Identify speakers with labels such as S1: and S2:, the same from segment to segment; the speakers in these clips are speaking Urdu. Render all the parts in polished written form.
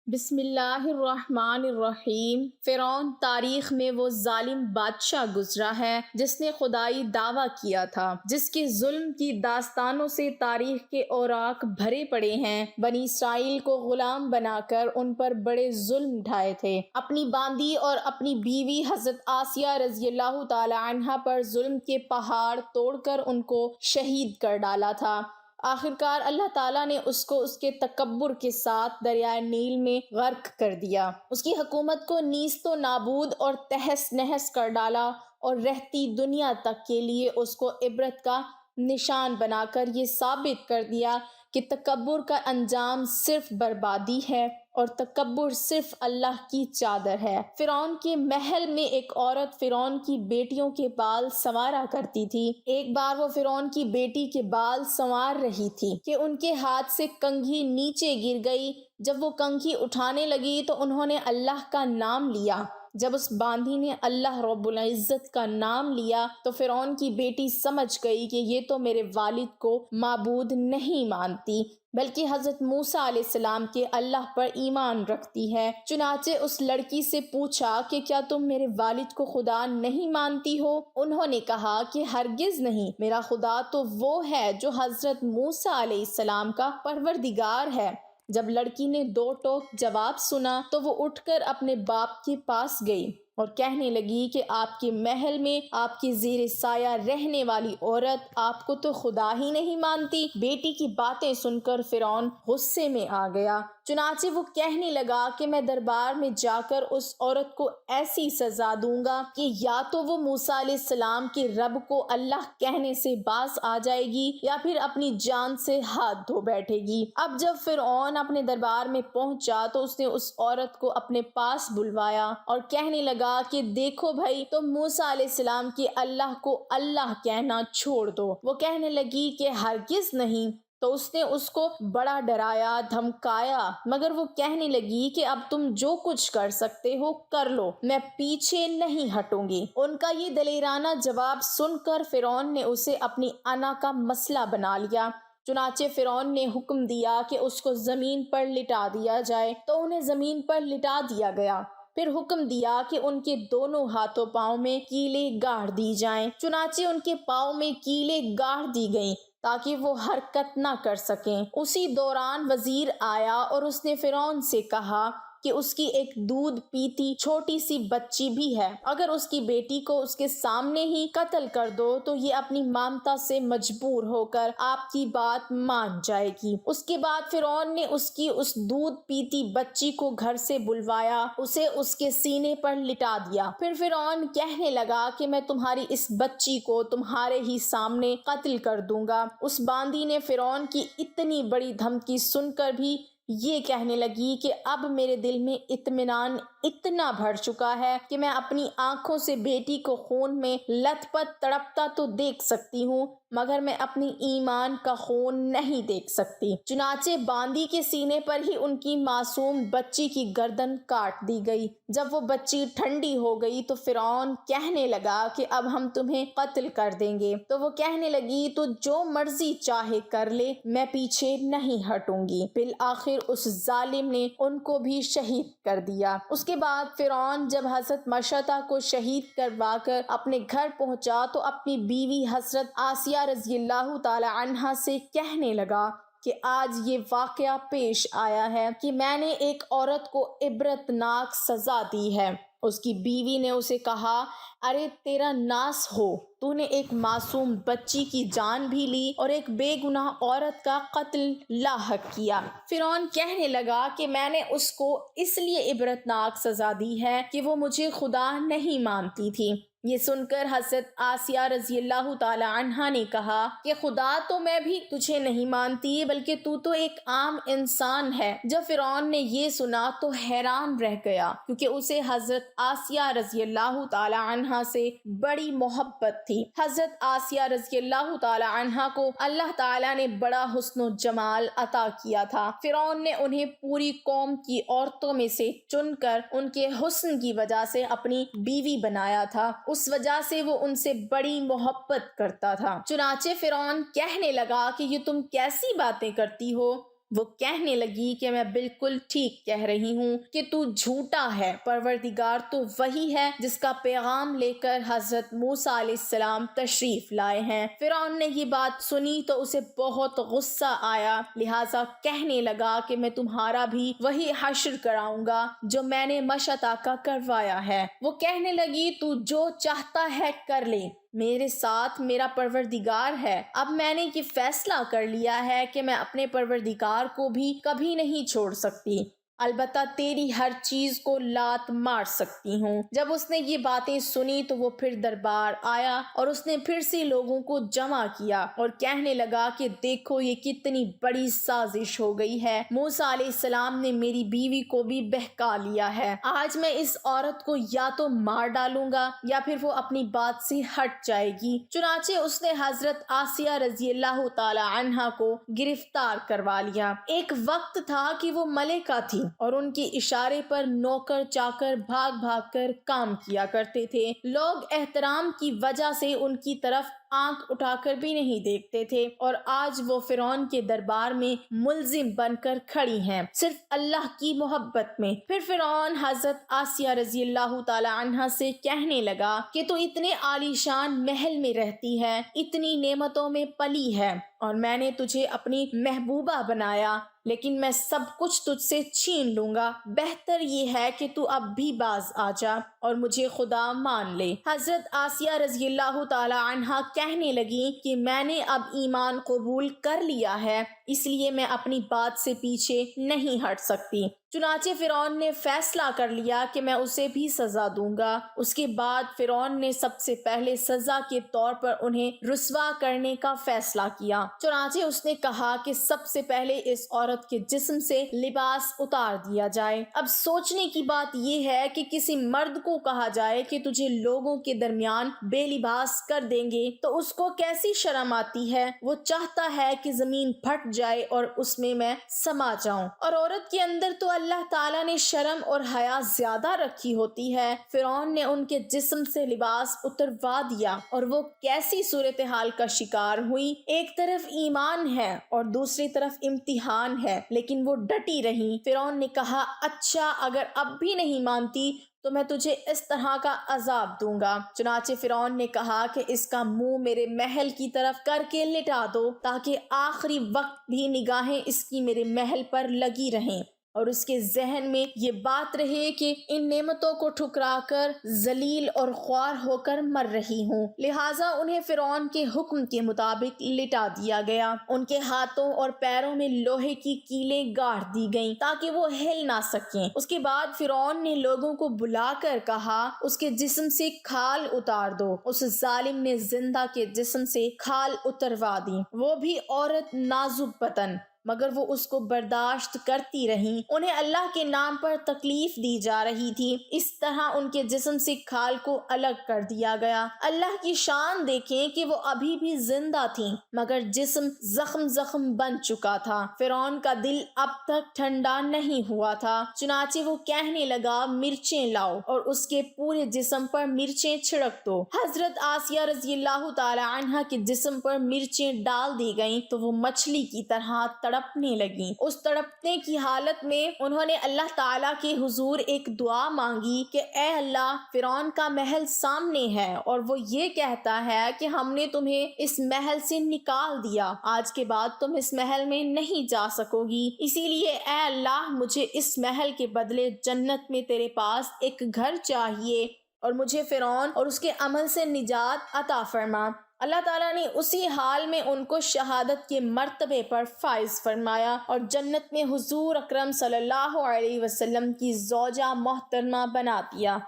S1: بسم اللہ الرحمن الرحیم۔ فرعون تاریخ میں وہ ظالم بادشاہ گزرا ہے جس نے خدائی دعویٰ کیا تھا، جس کے ظلم کی داستانوں سے تاریخ کے اوراق بھرے پڑے ہیں۔ بنی اسرائیل کو غلام بنا کر ان پر بڑے ظلم ڈھائے تھے۔ اپنی باندی اور اپنی بیوی حضرت آسیہ رضی اللہ تعالی عنہا پر ظلم کے پہاڑ توڑ کر ان کو شہید کر ڈالا تھا۔ آخرکار اللہ تعالیٰ نے اس کو اس کے تکبر کے ساتھ دریائے نیل میں غرق کر دیا۔ اس کی حکومت کو نیست و نابود اور تہس نہس کر ڈالا اور رہتی دنیا تک کے لیے اس کو عبرت کا نشان بنا کر یہ ثابت کر دیا کہ تکبر کا انجام صرف بربادی ہے اور تکبر صرف اللہ کی چادر ہے۔ فرعون کے محل میں ایک عورت فرعون کی بیٹیوں کے بال سنوارا کرتی تھی۔ ایک بار وہ فرعون کی بیٹی کے بال سنوار رہی تھی کہ ان کے ہاتھ سے کنگھی نیچے گر گئی۔ جب وہ کنگھی اٹھانے لگی تو انہوں نے اللہ کا نام لیا۔ جب اس باندھی نے اللہ رب العزت کا نام لیا تو فرعون کی بیٹی سمجھ گئی کہ یہ تو میرے والد کو معبود نہیں مانتی بلکہ حضرت موسیٰ علیہ السلام کے اللہ پر ایمان رکھتی ہے۔ چنانچہ اس لڑکی سے پوچھا کہ کیا تم میرے والد کو خدا نہیں مانتی ہو؟ انہوں نے کہا کہ ہرگز نہیں، میرا خدا تو وہ ہے جو حضرت موسیٰ علیہ السلام کا پروردگار ہے۔ جب لڑکی نے دو ٹوک جواب سنا تو وہ اٹھ کر اپنے باپ کے پاس گئی اور کہنے لگی کہ آپ کے محل میں آپ کے زیر سایہ رہنے والی عورت آپ کو تو خدا ہی نہیں مانتی۔ بیٹی کی باتیں سن کر فرعون غصے میں آ گیا۔ چنانچہ وہ کہنے لگا کہ میں دربار میں جا کر اس عورت کو ایسی سزا دوں گا کہ یا تو وہ موسیٰ علیہ السلام کے رب کو اللہ کہنے سے باز آ جائے گی یا پھر اپنی جان سے ہاتھ دھو بیٹھے گی۔ اب جب فرعون اپنے دربار میں پہنچا تو اس نے اس عورت کو اپنے پاس بلوایا اور کہنے لگا کہ دیکھو بھائی، تم موسیٰ علیہ السلام کے اللہ کو اللہ کہنا چھوڑ دو۔ وہ کہنے لگی کہ ہرگز نہیں۔ تو اس نے اس کو بڑا ڈرایا، دھمکایا، مگر وہ کہنے لگی کہ اب تم جو کچھ کر سکتے ہو کر لو، میں پیچھے نہیں ہٹوں گی۔ ان کا یہ دلیرانہ جواب سن کر فرعون نے اسے اپنی انا کا مسئلہ بنا لیا۔ چنانچہ فرعون نے حکم دیا کہ اس کو زمین پر لٹا دیا جائے، تو انہیں زمین پر لٹا دیا گیا۔ پھر حکم دیا کہ ان کے دونوں ہاتھوں پاؤں میں کیلیں گاڑ دی جائیں۔ چنانچہ ان کے پاؤں میں کیلیں گاڑ دی گئیں تاکہ وہ حرکت نہ کر سکیں۔ اسی دوران وزیر آیا اور اس نے فرعون سے کہا کہ اس کی ایک دودھ پیتی چھوٹی سی بچی بھی ہے، اگر اس کی بیٹی کو اس کے سامنے ہی قتل کر دو تو یہ اپنی مامتا سے مجبور ہو کر آپ کی بات مان جائے گی۔ اس کے بعد فرعون نے اس کی اس دودھ پیتی بچی کو گھر سے بلوایا، اسے اس کے سینے پر لٹا دیا۔ پھر فرعون کہنے لگا کہ میں تمہاری اس بچی کو تمہارے ہی سامنے قتل کر دوں گا۔ اس باندی نے فرعون کی اتنی بڑی دھمکی سن کر بھی یہ کہنے لگی کہ اب میرے دل میں اطمینان اتنا بھر چکا ہے کہ میں اپنی آنکھوں سے بیٹی کو خون میں لت پت تڑپتا تو دیکھ سکتی ہوں، مگر میں اپنی ایمان کا خون نہیں دیکھ سکتی۔ چنانچہ باندی کے سینے پر ہی ان کی معصوم بچی کی گردن کاٹ دی گئی۔ جب وہ بچی ٹھنڈی ہو گئی تو فرعون کہنے لگا کہ اب ہم تمہیں قتل کر دیں گے۔ تو وہ کہنے لگی تو جو مرضی چاہے کر لے، میں پیچھے نہیں ہٹوں گی۔ بالآخر اس ظالم نے ان کو بھی شہید کر دیا۔ اس کے بعد فرعون جب حضرت مشطہ کو شہید کروا کر اپنے گھر پہنچا تو اپنی بیوی حضرت آسیہ رضی اللہ تعالی عنہا سے کہنے لگا کہ آج یہ واقعہ پیش آیا ہے کہ میں نے ایک عورت کو عبرتناک سزا دی ہے۔ اس کی بیوی نے اسے کہا، ارے تیرا ناس ہو، تو نے ایک معصوم بچی کی جان بھی لی اور ایک بے گناہ عورت کا قتل لاحق کیا۔ فرعون کہنے لگا کہ میں نے اس کو اس لیے عبرتناک سزا دی ہے کہ وہ مجھے خدا نہیں مانتی تھی۔ یہ سن کر حضرت آسیہ رضی اللہ تعالی عنہا نے کہا کہ خدا تو میں بھی تجھے نہیں مانتی بلکہ تو ایک عام انسان ہے۔ جب فرعون نے یہ سنا تو حیران رہ گیا کیونکہ اسے حضرت آسیہ رضی اللہ تعالی عنہا سے بڑی محبت تھی۔ حضرت آسیہ رضی اللہ تعالی عنہا کو اللہ تعالی نے بڑا حسن و جمال عطا کیا تھا۔ فرعون نے انہیں پوری قوم کی عورتوں میں سے چن کر ان کے حسن کی وجہ سے اپنی بیوی بنایا تھا، اس وجہ سے وہ ان سے بڑی محبت کرتا تھا۔ چنانچہ فرعون کہنے لگا کہ یہ تم کیسی باتیں کرتی ہو؟ وہ کہنے لگی کہ میں بالکل ٹھیک کہہ رہی ہوں کہ تو جھوٹا ہے، پروردگار تو وہی ہے جس کا پیغام لے کر حضرت موسیٰ علیہ السلام تشریف لائے ہیں۔ فرعون نے یہ بات سنی تو اسے بہت غصہ آیا، لہٰذا کہنے لگا کہ میں تمہارا بھی وہی حشر کراؤں گا جو میں نے مشتاہ کا کروایا ہے۔ وہ کہنے لگی تو جو چاہتا ہے کر لے، میرے ساتھ میرا پروردگار ہے۔ اب میں نے یہ فیصلہ کر لیا ہے کہ میں اپنے پروردگار کو بھی کبھی نہیں چھوڑ سکتی، البتہ تیری ہر چیز کو لات مار سکتی ہوں۔ جب اس نے یہ باتیں سنی تو وہ پھر دربار آیا اور اس نے پھر سے لوگوں کو جمع کیا اور کہنے لگا کہ دیکھو یہ کتنی بڑی سازش ہو گئی ہے، موسیٰ علیہ السلام نے میری بیوی کو بھی بہکا لیا ہے۔ آج میں اس عورت کو یا تو مار ڈالوں گا یا پھر وہ اپنی بات سے ہٹ جائے گی۔ چنانچہ اس نے حضرت آسیہ رضی اللہ تعالی عنہا کو گرفتار کروا لیا۔ ایک وقت تھا کہ وہ ملکہ تھی اور ان کے اشارے پر نوکر چاکر بھاگ بھاگ کر کام کیا کرتے تھے۔ لوگ احترام کی وجہ سے ان کی طرف آنکھ اٹھا کر بھی نہیں دیکھتے تھے، اور آج وہ فرعون کے دربار میں ملزم بن کر کھڑی ہیں صرف اللہ کی محبت میں۔ پھر فرعون حضرت آسیہ رضی اللہ تعالی عنہا سے کہنے لگا کہ تو اتنے عالی شان محل میں رہتی ہے، اتنی نعمتوں میں پلی ہے، اور میں نے تجھے اپنی محبوبہ بنایا، لیکن میں سب کچھ تجھ سے چھین لوں گا۔ بہتر یہ ہے کہ تو اب بھی باز آ جا اور مجھے خدا مان لے۔ حضرت آسیہ رضی اللہ تعالی عنہا کہنے لگی کہ میں نے اب ایمان قبول کر لیا ہے، اس لیے میں اپنی بات سے پیچھے نہیں ہٹ سکتی۔ چنانچہ فرعون نے فیصلہ کر لیا کہ میں اسے بھی سزا دوں گا۔ اس کے بعد فرعون نے سب سے پہلے سزا کے طور پر انہیں رسوا کرنے کا فیصلہ کیا۔ چنانچہ اس نے کہا کہ سب سے پہلے اس عورت کے جسم سے لباس اتار دیا جائے۔ اب سوچنے کی بات یہ ہے کہ کسی مرد کو کہا جائے کہ تجھے لوگوں کے درمیان بے لباس کر دیں گے تو اس کو کیسی شرم آتی ہے۔ وہ چاہتا ہے کہ زمین پھٹ جائے اور اس میں سما جاؤں، اور عورت کے اندر تو اللہ تعالیٰ نے شرم اور حیا زیادہ رکھی ہوتی ہے۔ فرعون نے ان کے جسم سے لباس اتروا دیا اور وہ کیسی صورتحال کا شکار ہوئی۔ ایک طرف ایمان ہے اور دوسری طرف امتحان ہے، لیکن وہ ڈٹی رہی۔ فرعون نے کہا اچھا اگر اب بھی نہیں مانتی تو میں تجھے اس طرح کا عذاب دوں گا۔ چنانچہ فرعون نے کہا کہ اس کا منہ میرے محل کی طرف کر کے لٹا دو تاکہ آخری وقت بھی نگاہیں اس کی میرے محل پر لگی رہیں اور اس کے ذہن میں یہ بات رہے کہ ان نعمتوں کو ٹھکرا کر ذلیل اور خوار ہو کر مر رہی ہوں۔ لہٰذا انہیں فرعون کے حکم کے مطابق لٹا دیا گیا۔ ان کے ہاتھوں اور پیروں میں لوہے کی کیلیں گاڑ دی گئیں تاکہ وہ ہل نہ سکیں۔ اس کے بعد فرعون نے لوگوں کو بلا کر کہا اس کے جسم سے کھال اتار دو۔ اس ظالم نے زندہ کے جسم سے کھال اتروا دی، وہ بھی عورت نازک بدن، مگر وہ اس کو برداشت کرتی رہیں۔ انہیں اللہ کے نام پر تکلیف دی جا رہی تھی، اس طرح ان کے جسم سے کھال کو الگ کر دیا گیا۔ اللہ کی شان دیکھیں کہ وہ ابھی بھی زندہ تھیں مگر جسم زخم بن چکا تھا۔ فرعون کا دل اب تک ٹھنڈا نہیں ہوا تھا، چنانچہ وہ کہنے لگا مرچیں لاؤ اور اس کے پورے جسم پر مرچیں چھڑک دو۔ حضرت آسیہ رضی اللہ تعالی عنہا کے جسم پر مرچیں ڈال دی گئیں تو وہ مچھلی کی طرح تڑپنے لگیں۔ اس تڑپنے کی حالت میں انہوں نے اللہ تعالیٰ کے حضور ایک دعا مانگی کہ اے اللہ، فرعون کا محل سامنے ہے اور وہ یہ کہتا ہے کہ ہم نے تمہیں اس محل سے نکال دیا، آج کے بعد تم اس محل میں نہیں جا سکو گی، اسی لیے اے اللہ مجھے اس محل کے بدلے جنت میں تیرے پاس ایک گھر چاہیے اور مجھے فرعون اور اس کے عمل سے نجات عطا فرما۔ اللہ تعالیٰ نے اسی حال میں ان کو شہادت کے مرتبے پر فائز فرمایا اور جنت میں حضور اکرم صلی اللہ علیہ وسلم کی زوجہ محترمہ بنا دیا۔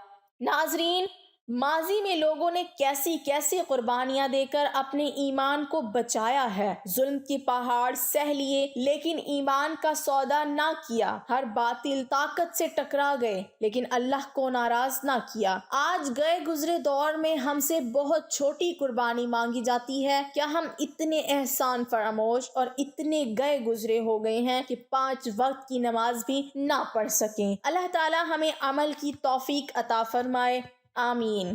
S1: ناظرین، ماضی میں لوگوں نے کیسی کیسی قربانیاں دے کر اپنے ایمان کو بچایا ہے، ظلم کے پہاڑ سہ لیے لیکن ایمان کا سودا نہ کیا، ہر باطل طاقت سے ٹکرا گئے لیکن اللہ کو ناراض نہ کیا۔ آج گئے گزرے دور میں ہم سے بہت چھوٹی قربانی مانگی جاتی ہے، کیا ہم اتنے احسان فراموش اور اتنے گئے گزرے ہو گئے ہیں کہ 5 وقت کی نماز بھی نہ پڑھ سکیں؟ اللہ تعالی ہمیں عمل کی توفیق عطا فرمائے، آمین۔